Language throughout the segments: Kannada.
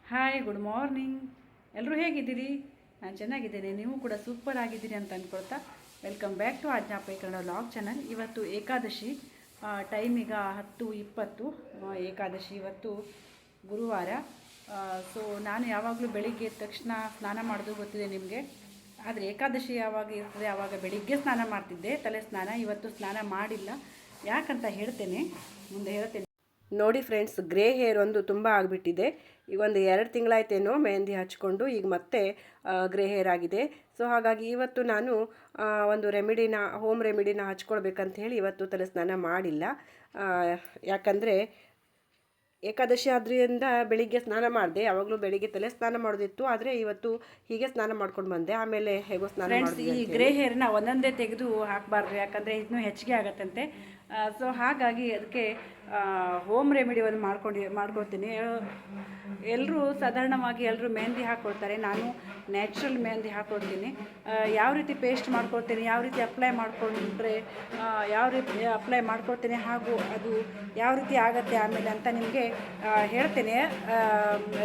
Hi, good morning. ಎಲ್ಲರೂ ಹೇಗಿದ್ದೀರಿ? ನಾನು ಚೆನ್ನಾಗಿದ್ದೇನೆ, ನೀವು ಕೂಡ ಸೂಪರ್ ಆಗಿದ್ದೀರಿ ಅಂತ ಅಂದ್ಕೊಳ್ತಾ welcome back to Aajnapai Kannada vlog channel. ಇವತ್ತು ಏಕಾದಶಿ, ಟೈಮ್ ಈಗ 10:20. ಏಕಾದಶಿ ಇವತ್ತು ಗುರುವಾರ. ಸೊ ನಾನು ಯಾವಾಗಲೂ ಬೆಳಿಗ್ಗೆ ಎದ್ದ ತಕ್ಷಣ ಸ್ನಾನ ಮಾಡೋದು ಗೊತ್ತಿದೆ ನಿಮಗೆ. ಆದರೆ ಏಕಾದಶಿ ಯಾವಾಗ ಇರ್ತದೆ ಆವಾಗ ಬೆಳಿಗ್ಗೆ ಸ್ನಾನ ಮಾಡ್ತಿದ್ದೆ, ತಲೆ ಸ್ನಾನ. ಇವತ್ತು ಸ್ನಾನ ಮಾಡಿಲ್ಲ, ಯಾಕಂತ ಹೇಳ್ತೇನೆ, ಮುಂದೆ ಹೇಳ್ತೇನೆ. ನೋಡಿ ಫ್ರೆಂಡ್ಸ್, ಗ್ರೇ ಹೇರ್ ಒಂದು ತುಂಬ ಆಗಿಬಿಟ್ಟಿದೆ. ಈಗ ಒಂದು 2 ತಿಂಗಳಾಯ್ತೇನೋ ಮೆಹಂದಿ ಹಚ್ಕೊಂಡು, ಈಗ ಮತ್ತೆ ಗ್ರೇ ಹೇರ್ ಆಗಿದೆ. ಸೊ ಹಾಗಾಗಿ ಇವತ್ತು ನಾನು ಒಂದು ಹೋಮ್ ರೆಮಿಡಿನ ಹಚ್ಕೊಳ್ಬೇಕಂತ ಹೇಳಿ ಇವತ್ತು ತಲೆ ಸ್ನಾನ ಮಾಡಿಲ್ಲ. ಯಾಕಂದರೆ ಏಕಾದಶಿ ಆದ್ರಿಂದ ಬೆಳಿಗ್ಗೆ ಸ್ನಾನ ಮಾಡಿದೆ. ಯಾವಾಗಲೂ ಬೆಳಿಗ್ಗೆ ತಲೆ ಸ್ನಾನ ಮಾಡೋದಿತ್ತು, ಆದರೆ ಇವತ್ತು ಹೀಗೆ ಸ್ನಾನ ಮಾಡ್ಕೊಂಡು ಬಂದೆ. ಆಮೇಲೆ ಹೇಗೋ ಸ್ನಾನ ಮಾಡಿದೆ. ಈ ಗ್ರೇ ಹೇರ್ನ ಒಂದೊಂದೇ ತೆಗೆದು ಹಾಕಬಾರ್ದು, ಯಾಕಂದರೆ ಇನ್ನೂ ಹೆಚ್ಚಿಗೆ ಆಗತ್ತಂತೆ. ಸೊ ಹಾಗಾಗಿ ಅದಕ್ಕೆ ಹೋಮ್ ರೆಮಿಡಿ ಒಂದು ಮಾಡ್ಕೊಳ್ತೀನಿ. ಎಲ್ಲರೂ ಸಾಧಾರಣವಾಗಿ ಎಲ್ಲರೂ ಮೆಹಂದಿ ಹಾಕ್ಕೊಳ್ತಾರೆ, ನಾನು ನ್ಯಾಚುರಲ್ ಮೆಹಂದಿ ಹಾಕ್ಕೊಳ್ತೀನಿ. ಯಾವ ರೀತಿ ಪೇಸ್ಟ್ ಮಾಡ್ಕೊಳ್ತೀನಿ, ಯಾವ ರೀತಿ ಅಪ್ಲೈ ಮಾಡಿಕೊಂಡ್ರೆ ಯಾವ ರೀತಿ ಅಪ್ಲೈ ಮಾಡ್ಕೊಳ್ತೀನಿ, ಹಾಗೂ ಅದು ಯಾವ ರೀತಿ ಆಗುತ್ತೆ ಆಮೇಲೆ ಅಂತ ನಿಮಗೆ ಹೇಳ್ತೇನೆ.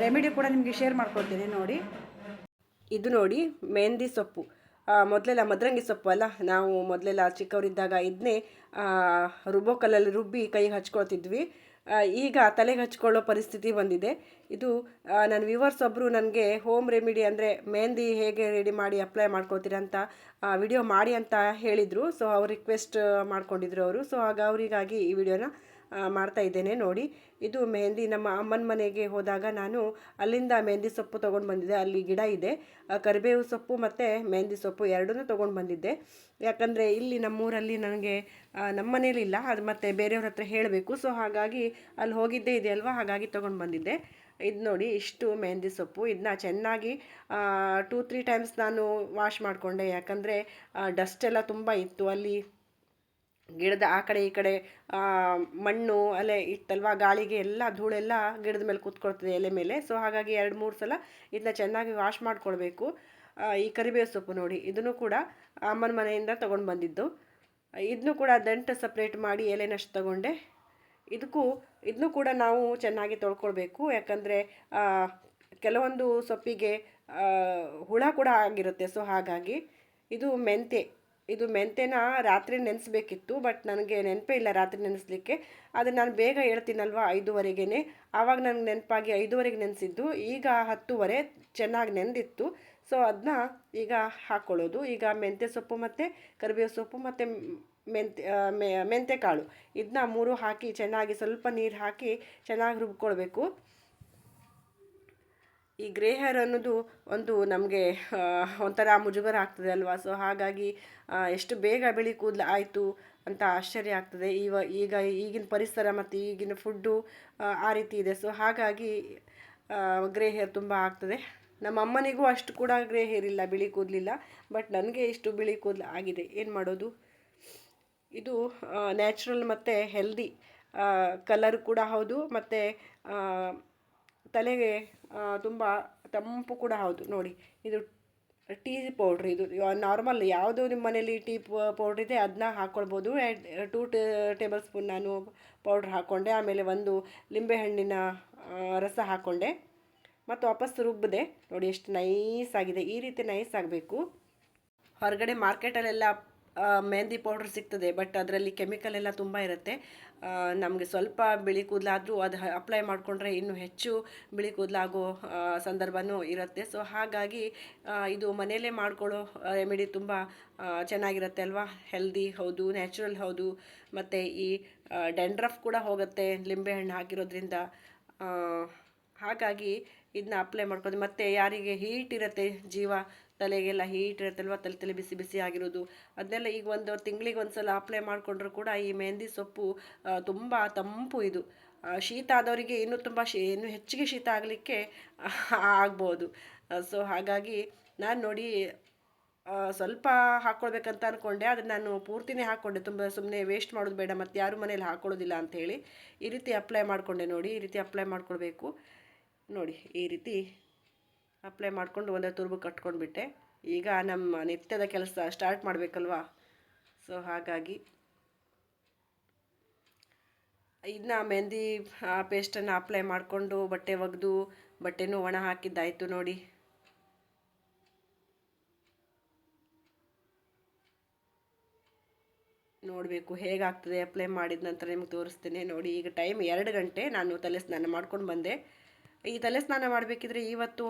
ರೆಮಿಡಿ ಕೂಡ ನಿಮಗೆ ಶೇರ್ ಮಾಡ್ಕೊಳ್ತೀನಿ. ನೋಡಿ, ಇದು ನೋಡಿ ಮೆಹಂದಿ ಸೊಪ್ಪು. ಮೊದಲೆಲ್ಲ ಮದರಂಗಿ ಸೊಪ್ಪು ಅಲ್ಲ, ನಾವು ಮೊದಲೆಲ್ಲ ಚಿಕ್ಕವರಿದ್ದಾಗ ಇದನ್ನೇ ರುಬ್ಬೋಕಲ್ಲಲ್ಲಿ ರುಬ್ಬಿ ಕೈಗೆ ಹಚ್ಕೊಳ್ತಿದ್ವಿ. ಈಗ ತಲೆಗೆ ಹಚ್ಕೊಳ್ಳೋ ಪರಿಸ್ಥಿತಿ ಬಂದಿದೆ. ಇದು ನನ್ನ ವ್ಯೂವರ್ಸ್ ಒಬ್ಬರು ನನಗೆ ಹೋಮ್ ರೆಮಿಡಿ ಅಂದರೆ ಮೆಹಂದಿ ಹೇಗೆ ರೆಡಿ ಮಾಡಿ ಅಪ್ಲೈ ಮಾಡ್ಕೊಳ್ತೀರ ಅಂತ ವಿಡಿಯೋ ಮಾಡಿ ಅಂತ ಹೇಳಿದರು. ಸೊ ಅವ್ರು ರಿಕ್ವೆಸ್ಟ್ ಮಾಡ್ಕೊಂಡಿದ್ರು ಅವರು. ಸೊ ಆಗ ಅವರಿಗಾಗಿ ಈ ವಿಡಿಯೋನ ಮಾಡ್ತಾ ಇದ್ದೇನೆ. ನೋಡಿ, ಇದು ಮೆಹಂದಿ. ನಮ್ಮ ಅಮ್ಮನ ಮನೆಗೆ ಹೋದಾಗ ನಾನು ಅಲ್ಲಿಂದ ಮೆಹಂದಿ ಸೊಪ್ಪು ತೊಗೊಂಡು ಬಂದಿದ್ದೆ. ಅಲ್ಲಿ ಗಿಡ ಇದೆ, ಕರಿಬೇವು ಸೊಪ್ಪು ಮತ್ತು ಮೆಹಂದಿ ಸೊಪ್ಪು ಎರಡನ್ನೂ ತೊಗೊಂಡು ಬಂದಿದ್ದೆ. ಯಾಕಂದರೆ ಇಲ್ಲಿ ನಮ್ಮೂರಲ್ಲಿ ನನಗೆ ನಮ್ಮ ಮನೇಲಿಲ್ಲ, ಅದು ಮತ್ತು ಬೇರೆಯವ್ರ ಹತ್ರ ಹೇಳಬೇಕು. ಸೊ ಹಾಗಾಗಿ ಅಲ್ಲಿ ಹೋಗಿದ್ದೇ ಇದೆಯಲ್ವ, ಹಾಗಾಗಿ ತೊಗೊಂಡು ಬಂದಿದ್ದೆ. ಇದು ನೋಡಿ, ಇಷ್ಟು ಮೆಹಂದಿ ಸೊಪ್ಪು. ಇದನ್ನ ಚೆನ್ನಾಗಿ 2-3 ಟೈಮ್ಸ್ ನಾನು ವಾಶ್ ಮಾಡಿಕೊಂಡೆ. ಯಾಕಂದರೆ ಡಸ್ಟ್ ಎಲ್ಲ ತುಂಬ ಇತ್ತು ಅಲ್ಲಿ. ಗಿಡದ ಆ ಕಡೆ ಈ ಕಡೆ ಮಣ್ಣು ಅಲೆ ಇತ್ತಲ್ವ, ಗಾಳಿಗೆ ಎಲ್ಲ ಧೂಳೆಲ್ಲ ಗಿಡದ ಮೇಲೆ ಕೂತ್ಕೊಳ್ತದೆ, ಎಲೆ ಮೇಲೆ. ಸೊ ಹಾಗಾಗಿ 2-3 ಸಲ ಇದನ್ನ ಚೆನ್ನಾಗಿ ವಾಶ್ ಮಾಡ್ಕೊಳ್ಬೇಕು. ಈ ಕರಿಬೇವು ಸೊಪ್ಪು ನೋಡಿ, ಇದನ್ನು ಕೂಡ ಅಮ್ಮನ ಮನೆಯಿಂದ ತೊಗೊಂಡು ಬಂದಿದ್ದು. ಇದನ್ನು ಕೂಡ ದಂಟು ಸಪ್ರೇಟ್ ಮಾಡಿ ಎಲೆನಷ್ಟು ತಗೊಂಡೆ. ಇದನ್ನು ಕೂಡ ನಾವು ಚೆನ್ನಾಗಿ ತೊಳ್ಕೊಳ್ಬೇಕು. ಯಾಕಂದರೆ ಕೆಲವೊಂದು ಸೊಪ್ಪಿಗೆ ಹುಳ ಕೂಡ ಆಗಿರುತ್ತೆ. ಸೊ ಹಾಗಾಗಿ ಇದು ಮೆಂತೆನ ರಾತ್ರಿ ನೆನೆಸ್ಬೇಕಿತ್ತು, ಬಟ್ ನನಗೆ ನೆನಪೇ ಇಲ್ಲ ರಾತ್ರಿ ನೆನೆಸ್ಲಿಕ್ಕೆ. ಆದರೆ ನಾನು ಬೇಗ ಹೇಳ್ತೀನಲ್ವ 5:30ಗೆ, ಆವಾಗ ನನಗೆ ನೆನಪಾಗಿ 5:30ಗೆ ನೆನೆಸಿದ್ದು. ಈಗ 10:30 ಚೆನ್ನಾಗಿ ನೆಂದಿತ್ತು. ಸೊ ಅದನ್ನ ಈಗ ಹಾಕ್ಕೊಳ್ಳೋದು. ಈಗ ಮೆಂತ್ಯ ಸೊಪ್ಪು ಮತ್ತು ಕರಿಬೇವು ಸೊಪ್ಪು ಮತ್ತು ಮೆಂತ್ಯ ಕಾಳು, ಇದನ್ನ 3 ಹಾಕಿ ಚೆನ್ನಾಗಿ ಸ್ವಲ್ಪ ನೀರು ಹಾಕಿ ಚೆನ್ನಾಗಿ ರುಬ್ಕೊಳ್ಬೇಕು. ಈ ಗ್ರೇ ಹೇರ್ ಅನ್ನೋದು ಒಂದು ನಮಗೆ ಒಂಥರ ಮುಜುಗರ ಆಗ್ತದೆ ಅಲ್ವಾ. ಸೊ ಹಾಗಾಗಿ ಎಷ್ಟು ಬೇಗ ಬಿಳಿ ಕೂದಲು ಆಯಿತು ಅಂತ ಆಶ್ಚರ್ಯ ಆಗ್ತದೆ. ಈಗಿನ ಪರಿಸರ ಮತ್ತು ಈಗಿನ ಫುಡ್ಡು ಆ ರೀತಿ ಇದೆ. ಸೊ ಹಾಗಾಗಿ ಗ್ರೇ ಹೇರ್ ತುಂಬ ಆಗ್ತದೆ. ನಮ್ಮ ಅಮ್ಮನಿಗೂ ಅಷ್ಟು ಕೂಡ ಗ್ರೇ ಹೇರ್ ಇಲ್ಲ, ಬಿಳಿ ಕೂದಲಿಲ್ಲ. ಬಟ್ ನನಗೆ ಇಷ್ಟು ಬಿಳಿ ಕೂದಲು ಆಗಿದೆ, ಏನು ಮಾಡೋದು. ಇದು ನ್ಯಾಚುರಲ್ ಮತ್ತು ಹೆಲ್ದಿ ಕಲರ್ ಕೂಡ ಹೌದು, ಮತ್ತು ತಲೆಗೆ ತುಂಬ ತಂಪು ಕೂಡ ಹೌದು. ನೋಡಿ, ಇದು ಟೀ ಪೌಡ್ರ್. ಇದು ನಾರ್ಮಲ್ ಯಾವುದು ನಿಮ್ಮ ಮನೇಲಿ ಟೀ ಪೌಡ್ರ್ ಇದೆ ಅದನ್ನ ಹಾಕ್ಕೊಳ್ಬೋದು. 2 ಟೇಬಲ್ ಸ್ಪೂನ್ ನಾನು ಪೌಡ್ರ್ ಹಾಕ್ಕೊಂಡೆ. ಆಮೇಲೆ 1 ಲಿಂಬೆಹಣ್ಣಿನ ರಸ ಹಾಕ್ಕೊಂಡೆ ಮತ್ತು ವಾಪಸ್ ರುಬ್ಬಿದೆ. ನೋಡಿ ಎಷ್ಟು ನೈಸ್ ಆಗಿದೆ. ಈ ರೀತಿ ನೈಸ್ ಆಗಬೇಕು. ಹೊರಗಡೆ ಮಾರ್ಕೆಟಲ್ಲೆಲ್ಲ ಮೆಹಂದಿ ಪೌಡ್ರ್ ಸಿಗ್ತದೆ, ಬಟ್ ಅದರಲ್ಲಿ ಕೆಮಿಕಲ್ ಎಲ್ಲ ತುಂಬ ಇರುತ್ತೆ. ನಮಗೆ ಸ್ವಲ್ಪ ಬಿಳಿ ಕೂದಲಾದರೂ ಅದು ಅಪ್ಲೈ ಮಾಡಿಕೊಂಡ್ರೆ ಇನ್ನೂ ಹೆಚ್ಚು ಬಿಳಿ ಕೂದಲಾಗೋ ಸಂದರ್ಭವೂ ಇರುತ್ತೆ. ಸೊ ಹಾಗಾಗಿ ಇದು ಮನೆಯಲ್ಲೇ ಮಾಡ್ಕೊಳ್ಳೋ ರೆಮಿಡಿ ತುಂಬ ಚೆನ್ನಾಗಿರುತ್ತೆ ಅಲ್ವಾ. ಹೆಲ್ದಿ ಹೌದು, ನ್ಯಾಚುರಲ್ ಹೌದು, ಮತ್ತು ಈ ಡೆಂಡ್ರಫ್ ಕೂಡ ಹೋಗುತ್ತೆ ಲಿಂಬೆಹಣ್ಣು ಹಾಕಿರೋದ್ರಿಂದ. ಹಾಗಾಗಿ ಇದನ್ನ ಅಪ್ಲೈ ಮಾಡ್ಕೊಳ್ಳೋದು. ಮತ್ತು ಯಾರಿಗೆ ಹೀಟ್ ಇರುತ್ತೆ, ತಲೆಗೆಲ್ಲ ಹೀಟ್ ಇರುತ್ತಲ್ವ, ತಲೆ ಬಿಸಿ ಬಿಸಿ ಆಗಿರೋದು, ಅದನ್ನೆಲ್ಲ ಈಗ 1 ತಿಂಗಳಿಗೆ 1 ಸಲ ಅಪ್ಲೈ ಮಾಡಿಕೊಂಡ್ರೂ ಕೂಡ ಈ ಮೆಹಂದಿ ಸೊಪ್ಪು ತುಂಬ ತಂಪು. ಇದು ಶೀತ ಆದವರಿಗೆ ಇನ್ನೂ ಹೆಚ್ಚಿಗೆ ಶೀತ ಆಗಲಿಕ್ಕೆ ಆಗ್ಬೋದು. ಸೊ ಹಾಗಾಗಿ ನಾನು ನೋಡಿ ಸ್ವಲ್ಪ ಹಾಕ್ಕೊಳ್ಬೇಕಂತ ಅಂದ್ಕೊಂಡೆ, ಆದರೆ ನಾನು ಪೂರ್ತಿನೇ ಹಾಕ್ಕೊಂಡೆ. ತುಂಬ ಸುಮ್ಮನೆ ವೇಸ್ಟ್ ಮಾಡೋದು ಬೇಡ, ಮತ್ತು ಯಾರು ಮನೇಲಿ ಹಾಕ್ಕೊಳ್ಳೋದಿಲ್ಲ ಅಂಥೇಳಿ ಈ ರೀತಿ ಅಪ್ಲೈ ಮಾಡಿಕೊಂಡೆ. ನೋಡಿ, ಈ ರೀತಿ ಅಪ್ಲೈ ಮಾಡ್ಕೊಳ್ಬೇಕು. ನೋಡಿ, ಈ ರೀತಿ ಅಪ್ಲೈ ಮಾಡಿಕೊಂಡು ಒಂದೇ ತುರ್ಬು ಕಟ್ಕೊಂಡ್ಬಿಟ್ಟೆ. ಈಗ ನಮ್ಮ ನಿತ್ಯದ ಕೆಲಸ ಸ್ಟಾರ್ಟ್ ಮಾಡಬೇಕಲ್ವಾ. ಸೊ ಹಾಗಾಗಿ ಇದನ್ನ ಮೆಹಂದಿ ಪೇಸ್ಟನ್ನು ಅಪ್ಲೈ ಮಾಡಿಕೊಂಡು ಬಟ್ಟೆ ಒಗೆದು ಬಟ್ಟೆನೂ ಒಣ ಹಾಕಿದ್ದಾಯಿತು ನೋಡಿ. ನೋಡಬೇಕು ಹೇಗಾಗ್ತದೆ. ಅಪ್ಲೈ ಮಾಡಿದ ನಂತರ ನಿಮ್ಗೆ ತೋರಿಸ್ತೇನೆ ನೋಡಿ. ಈಗ ಟೈಮ್ 2 ಗಂಟೆ. ನಾನು ತಲೆ ಸ್ನಾನ ಮಾಡ್ಕೊಂಡು ಬಂದೆ. ಈ ತಲೆ ಸ್ನಾನ ಮಾಡಬೇಕಿದ್ರೆ ಇವತ್ತು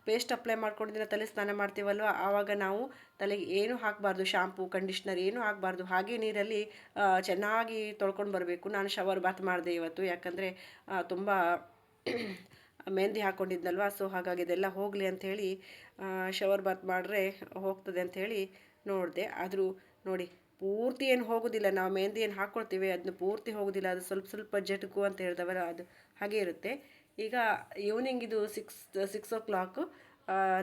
ಪೇಸ್ಟ್ ಅಪ್ಲೈ ಮಾಡ್ಕೊಂಡಿದ್ದ ತಲೆ ಸ್ನಾನ ಮಾಡ್ತೀವಲ್ವ, ಆವಾಗ ನಾವು ತಲೆಗೆ ಏನು ಹಾಕಬಾರ್ದು, ಶಾಂಪೂ ಕಂಡೀಷ್ನರ್ ಏನೂ ಹಾಕಬಾರ್ದು. ಹಾಗೆ ನೀರಲ್ಲಿ ಚೆನ್ನಾಗಿ ತೊಳ್ಕೊಂಡು ಬರಬೇಕು. ನಾನು ಶವರ್ ಬಾತ್ ಮಾಡಿದೆ ಇವತ್ತು, ಯಾಕಂದರೆ ತುಂಬ ಮೆಹಂದಿ ಹಾಕ್ಕೊಂಡಿದ್ನಲ್ವ, ಸೊ ಹಾಗಾಗಿ ಇದೆಲ್ಲ ಹೋಗಲಿ ಅಂಥೇಳಿ ಶವರ್ ಬಾತ್ ಮಾಡಿದ್ರೆ ಹೋಗ್ತದೆ ಅಂಥೇಳಿ ನೋಡಿದೆ. ಆದರೂ ನೋಡಿ, ಪೂರ್ತಿ ಏನು ಹೋಗೋದಿಲ್ಲ. ನಾವು ಮೆಹಂದಿ ಏನು ಹಾಕ್ಕೊಳ್ತೀವಿ ಅದನ್ನ ಪೂರ್ತಿ ಹೋಗೋದಿಲ್ಲ, ಅದು ಸ್ವಲ್ಪ ಸ್ವಲ್ಪ ಜಟಕು ಅಂತ ಹೇಳಿದವರ ಅದು ಹಾಗೆ ಇರುತ್ತೆ. ಈಗ ಈವ್ನಿಂಗ್ ಇದು 6 o'clock.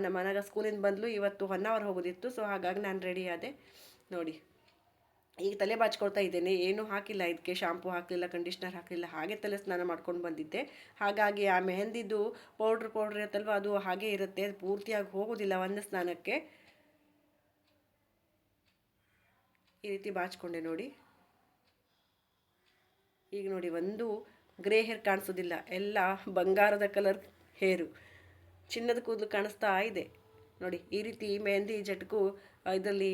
ನಮ್ಮ ಮನೆಗೆ ಸ್ಕೂಲಿಂದ ಬಂದಲು. ಇವತ್ತು 1 hour ಹೋಗೋದಿತ್ತು, ಸೊ ಹಾಗಾಗಿ ನಾನು ರೆಡಿ ಆದೆ ನೋಡಿ. ಈಗ ತಲೆ ಬಾಚ್ಕೊಳ್ತಾ ಇದ್ದೇನೆ. ಏನೂ ಹಾಕಿಲ್ಲ, ಇದಕ್ಕೆ ಶಾಂಪೂ ಹಾಕಲಿಲ್ಲ, ಕಂಡೀಷ್ನರ್ ಹಾಕಲಿಲ್ಲ, ಹಾಗೆ ತಲೆ ಸ್ನಾನ ಮಾಡ್ಕೊಂಡು ಬಂದಿದ್ದೆ. ಹಾಗಾಗಿ ಆ ಮೆಹಂದಿದು ಪೌಡ್ರ್ ಇರುತ್ತಲ್ವ, ಅದು ಹಾಗೆ ಇರುತ್ತೆ, ಅದು ಪೂರ್ತಿಯಾಗಿ ಹೋಗೋದಿಲ್ಲ ಒಂದು ಸ್ನಾನಕ್ಕೆ. ಈ ರೀತಿ ಬಾಚ್ಕೊಂಡೆ ನೋಡಿ. ಈಗ ನೋಡಿ, ಒಂದು ಗ್ರೇ ಹೇರ್ ಕಾಣಿಸೋದಿಲ್ಲ, ಎಲ್ಲ ಬಂಗಾರದ ಕಲರ್ ಹೇರು, ಚಿನ್ನದ ಕೂದಲು ಕಾಣಿಸ್ತಾ ಇದೆ ನೋಡಿ. ಈ ರೀತಿ ಮೆಹಂದಿ ಜಟಕು ಇದರಲ್ಲಿ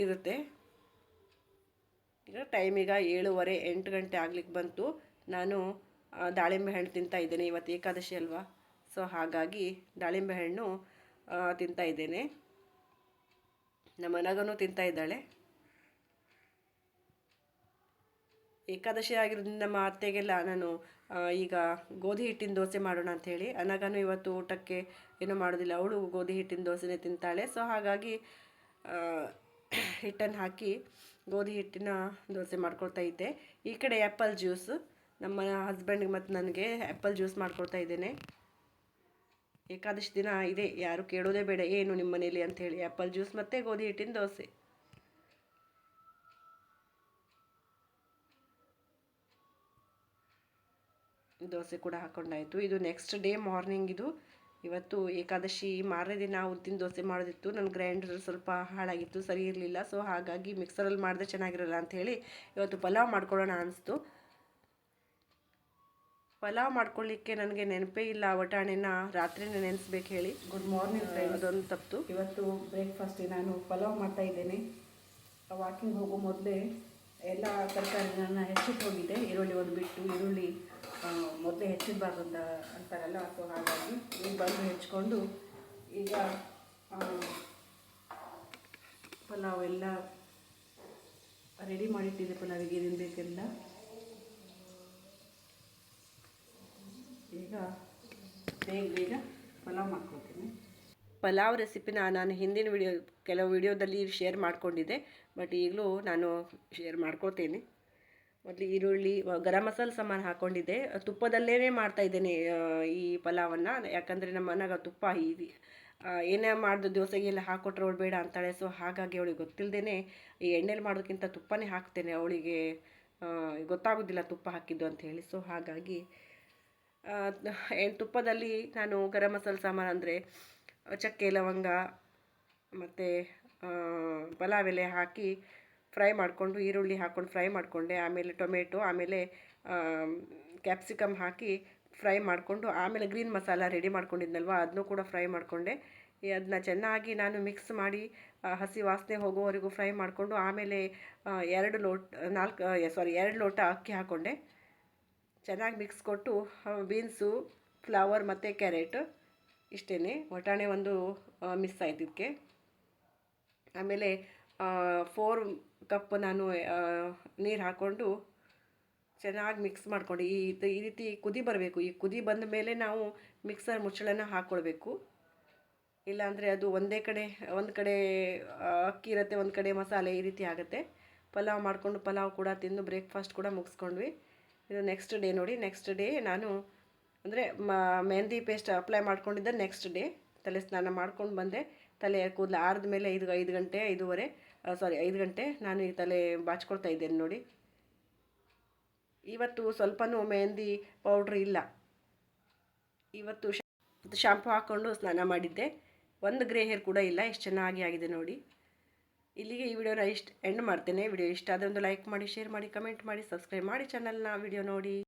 ಇರುತ್ತೆ. ಈಗ ಟೈಮ್ ಈಗ 7:30 8 ಗಂಟೆ ಆಗ್ಲಿಕ್ಕೆ ಬಂತು. ನಾನು ದಾಳಿಂಬೆ ಹಣ್ಣು ತಿಂತಾ ಇದ್ದೇನೆ. ಇವತ್ತು ಏಕಾದಶಿ ಅಲ್ವಾ, ಸೊ ಹಾಗಾಗಿ ದಾಳಿಂಬೆ ಹಣ್ಣು ತಿಂತಾ ಇದ್ದೇನೆ. ನಮ್ಮ ಮನಗನೂ ತಿಂತಾ ಇದ್ದಾಳೆ. ಏಕಾದಶಿ ಆಗಿರೋದ್ರಿಂದ ನಮ್ಮ ಅತ್ತೆಗೆಲ್ಲ ನಾನು ಈಗ ಗೋಧಿ ಹಿಟ್ಟಿನ ದೋಸೆ ಮಾಡೋಣ ಅಂಥೇಳಿ, ಅನಗನು ಇವತ್ತು ಊಟಕ್ಕೆ ಏನೂ ಮಾಡೋದಿಲ್ಲ, ಅವಳು ಗೋಧಿ ಹಿಟ್ಟಿನ ದೋಸೆನೇ ತಿಂತಾಳೆ. ಸೊ ಹಾಗಾಗಿ ಹಿಟ್ಟನ್ನು ಹಾಕಿ ಗೋಧಿ ಹಿಟ್ಟಿನ ದೋಸೆ ಮಾಡ್ಕೊಳ್ತಾ ಇದ್ದೆ. ಈ ಕಡೆ ಆ್ಯಪಲ್ ಜ್ಯೂಸ್, ನಮ್ಮ ಹಸ್ಬೆಂಡ್ಗೆ ಮತ್ತು ನನಗೆ ಆ್ಯಪಲ್ ಜ್ಯೂಸ್ ಮಾಡ್ಕೊಳ್ತಾ ಇದ್ದೇನೆ. ಏಕಾದಶಿ ದಿನ ಇದೆ, ಯಾರು ಕೇಳೋದೇ ಬೇಡ ಏನು ನಿಮ್ಮ ಮನೇಲಿ ಅಂಥೇಳಿ, ಆ್ಯಪಲ್ ಜ್ಯೂಸ್ ಮತ್ತು ಗೋಧಿ ಹಿಟ್ಟಿನ ದೋಸೆ. ದೋಸೆ ಕೂಡ ಹಾಕ್ಕೊಂಡಾಯಿತು. ಇದು ನೆಕ್ಸ್ಟ್ ಡೇ ಮಾರ್ನಿಂಗ್. ಇವತ್ತು ಏಕಾದಶಿ ಮಾರನೇ ದಿನ ಉದ್ದಿನ ದೋಸೆ ಮಾಡೋದಿತ್ತು. ನನ್ನ ಗ್ರೈಂಡರ್ ಸ್ವಲ್ಪ ಹಾಳಾಗಿತ್ತು, ಸರಿ ಇರಲಿಲ್ಲ. ಸೊ ಹಾಗಾಗಿ ಮಿಕ್ಸರಲ್ಲಿ ಮಾಡಿದ್ರೆ ಚೆನ್ನಾಗಿರಲ್ಲ ಅಂಥೇಳಿ ಇವತ್ತು ಪಲಾವ್ ಮಾಡ್ಕೊಳ್ಳೋಣ ಅನಿಸ್ತು. ಪಲಾವ್ ಮಾಡ್ಕೊಳ್ಳಿಕ್ಕೆ ನನಗೆ ನೆನಪೇ ಇಲ್ಲ, ಬಟಾಣಿನ ರಾತ್ರಿನೇ ನೆನೆಸ್ಬೇಕು ಹೇಳಿ. Good morning friends. ಅದೊಂದು ತಪ್ಪು. ಇವತ್ತು ಬ್ರೇಕ್ಫಾಸ್ಟಿಗೆ ನಾನು ಪಲಾವ್ ಮಾಡ್ತಾ ಇದ್ದೇನೆ. ವಾಕಿಂಗ್ ಹೋಗೋ ಮೊದಲೇ ಎಲ್ಲ ತರಕಾರಿಗಳನ್ನ ಹೆಚ್ಚಿಟ್ಟು ಹೋಗಿದೆ. ಈರುಳ್ಳಿ ಒಂದು ಬಿಟ್ಟು, ಈರುಳ್ಳಿ ಮೊದಲೇ ಹೆಚ್ಚಿಡಬಾರ್ದು ಅಂತ ಅಂತಾರಲ್ಲ, ಸೊ ಹಾಗಾಗಿ ಈಗ ಬಂದು ಹೆಚ್ಕೊಂಡು ಈಗ ಪಲಾವ್ ಎಲ್ಲ ರೆಡಿ ಮಾಡಿಟ್ಟಿದ್ದೆ. ಪಲಾವಿಗೆ ಏನೇನು ಬೇಕೆಲ್ಲ ಈಗ ಬೇಗ ಪಲಾವ್ ಮಾಡ್ಕೊಳ್ತೀನಿ. ಪಲಾವ್ ರೆಸಿಪಿನ ನಾನು ಹಿಂದಿನ ಕೆಲವು ವಿಡಿಯೋದಲ್ಲಿ ಶೇರ್ ಮಾಡ್ಕೊಂಡಿದ್ದೆ, ಬಟ್ ಈಗಲೂ ನಾನು ಶೇರ್ ಮಾಡ್ಕೊಳ್ತೇನೆ. ಮೊದಲು ಈರುಳ್ಳಿ, ಗರಂ ಮಸಾಲೆ ಸಾಮಾನು ಹಾಕ್ಕೊಂಡಿದ್ದೆ. ತುಪ್ಪದಲ್ಲೇ ಮಾಡ್ತಾಯಿದ್ದೇನೆ ಈ ಪಲಾವನ್ನು, ಯಾಕಂದರೆ ನಮ್ಮ ಮನೆಗೆ ತುಪ್ಪ ಏನೇ ಮಾಡಿದ್ರು ದೋಸೆಗೆಲ್ಲ ಹಾಕ್ಕೊಟ್ರೆ ಅವಳು ಬೇಡ ಅಂತಾಳೆ. ಸೊ ಹಾಗಾಗಿ ಅವಳಿಗೆ ಗೊತ್ತಿಲ್ಲದೇ ಈ ಎಣ್ಣೆಲಿ ಮಾಡೋದಕ್ಕಿಂತ ತುಪ್ಪನೇ ಹಾಕ್ತೇನೆ. ಅವಳಿಗೆ ಗೊತ್ತಾಗೋದಿಲ್ಲ ತುಪ್ಪ ಹಾಕಿದ್ದು ಅಂಥೇಳಿ. ಸೊ ಹಾಗಾಗಿ ತುಪ್ಪದಲ್ಲಿ ನಾನು ಗರಂ ಮಸಾಲೆ ಸಾಮಾನು ಅಂದರೆ ಚಕ್ಕೆ, ಲವಂಗ ಮತ್ತು ಪಲಾವ್ ಎಲೆ ಹಾಕಿ ಫ್ರೈ ಮಾಡಿಕೊಂಡು, ಈರುಳ್ಳಿ ಹಾಕ್ಕೊಂಡು ಫ್ರೈ ಮಾಡಿಕೊಂಡೆ. ಆಮೇಲೆ ಟೊಮೆಟೊ, ಆಮೇಲೆ ಕ್ಯಾಪ್ಸಿಕಮ್ ಹಾಕಿ ಫ್ರೈ ಮಾಡಿಕೊಂಡು, ಆಮೇಲೆ ಗ್ರೀನ್ ಮಸಾಲ ರೆಡಿ ಮಾಡ್ಕೊಂಡಿದ್ನಲ್ವ ಅದನ್ನೂ ಕೂಡ ಫ್ರೈ ಮಾಡಿಕೊಂಡೆ. ಅದನ್ನ ಚೆನ್ನಾಗಿ ನಾನು ಮಿಕ್ಸ್ ಮಾಡಿ ಹಸಿ ವಾಸನೆ ಹೋಗೋವರೆಗೂ ಫ್ರೈ ಮಾಡಿಕೊಂಡು, ಆಮೇಲೆ 2 ಲೋಟ ಅಕ್ಕಿ ಹಾಕ್ಕೊಂಡೆ. ಚೆನ್ನಾಗಿ ಮಿಕ್ಸ್ ಕೊಟ್ಟು ಬೀನ್ಸು, ಫ್ಲವರ್ ಮತ್ತು ಕ್ಯಾರೆಟ್ ಇಷ್ಟೇ. ವಟಾಣೆ ಒಂದು ಮಿಸ್ ಆಯ್ತು ಇದಕ್ಕೆ. ಆಮೇಲೆ 4 ಕಪ್ ನಾನು ನೀರು ಹಾಕ್ಕೊಂಡು ಚೆನ್ನಾಗಿ ಮಿಕ್ಸ್ ಮಾಡ್ಕೊಂಡು ಈ ರೀತಿ ಕುದಿ ಬರಬೇಕು. ಈ ಕುದಿ ಬಂದ ಮೇಲೆ ನಾವು ಮಿಕ್ಸರ್ ಮುಚ್ಚಳನ ಹಾಕ್ಕೊಳ್ಬೇಕು. ಇಲ್ಲಾಂದರೆ ಅದು ಒಂದು ಕಡೆ ಅಕ್ಕಿ ಇರುತ್ತೆ, ಒಂದು ಕಡೆ ಮಸಾಲೆ, ಈ ರೀತಿ ಆಗುತ್ತೆ. ಪಲಾವ್ ಮಾಡಿಕೊಂಡು ಪಲಾವ್ ಕೂಡ ತಿಂದು ಬ್ರೇಕ್ಫಾಸ್ಟ್ ಕೂಡ ಮುಗಿಸ್ಕೊಂಡ್ವಿ. ಇದು ನೆಕ್ಸ್ಟ್ ಡೇ ನೋಡಿ. ನೆಕ್ಸ್ಟ್ ಡೇ ನಾನು ಅಂದರೆ ಮೆಹಂದಿ ಪೇಸ್ಟ್ ಅಪ್ಲೈ ಮಾಡ್ಕೊಂಡಿದ್ದೆ. ನೆಕ್ಸ್ಟ್ ಡೇ ತಲೆ ಸ್ನಾನ ಮಾಡ್ಕೊಂಡು ಬಂದೆ. ತಲೆ ಕೂದಲು ಆರಿದ ಮೇಲೆ 5 ಗಂಟೆ 5 ಗಂಟೆ ನಾನು ಈ ತಲೆ ಬಾಚ್ಕೊಳ್ತಾ ಇದ್ದೇನೆ ನೋಡಿ. ಇವತ್ತು ಸ್ವಲ್ಪನೂ ಮೆಹಂದಿ ಪೌಡ್ರ್ ಇಲ್ಲ. ಇವತ್ತು ಶಾಂಪು ಹಾಕ್ಕೊಂಡು ಸ್ನಾನ ಮಾಡಿದ್ದೆ. ಒಂದು ಗ್ರೇ ಹೇರ್ ಕೂಡ ಇಲ್ಲ. ಎಷ್ಟು ಚೆನ್ನಾಗಿ ಆಗಿದೆ ನೋಡಿ. ಇಲ್ಲಿಗೆ ಈ ವಿಡಿಯೋನ ಎಂಡ್ ಮಾಡ್ತೇನೆ. ವಿಡಿಯೋ ಇಷ್ಟ ಆದರೆ ಒಂದು ಲೈಕ್ ಮಾಡಿ, ಶೇರ್ ಮಾಡಿ, ಕಮೆಂಟ್ ಮಾಡಿ, ಸಬ್ಸ್ಕ್ರೈಬ್ ಮಾಡಿ ಚಾನಲ್ನ. ವಿಡಿಯೋ ನೋಡಿ.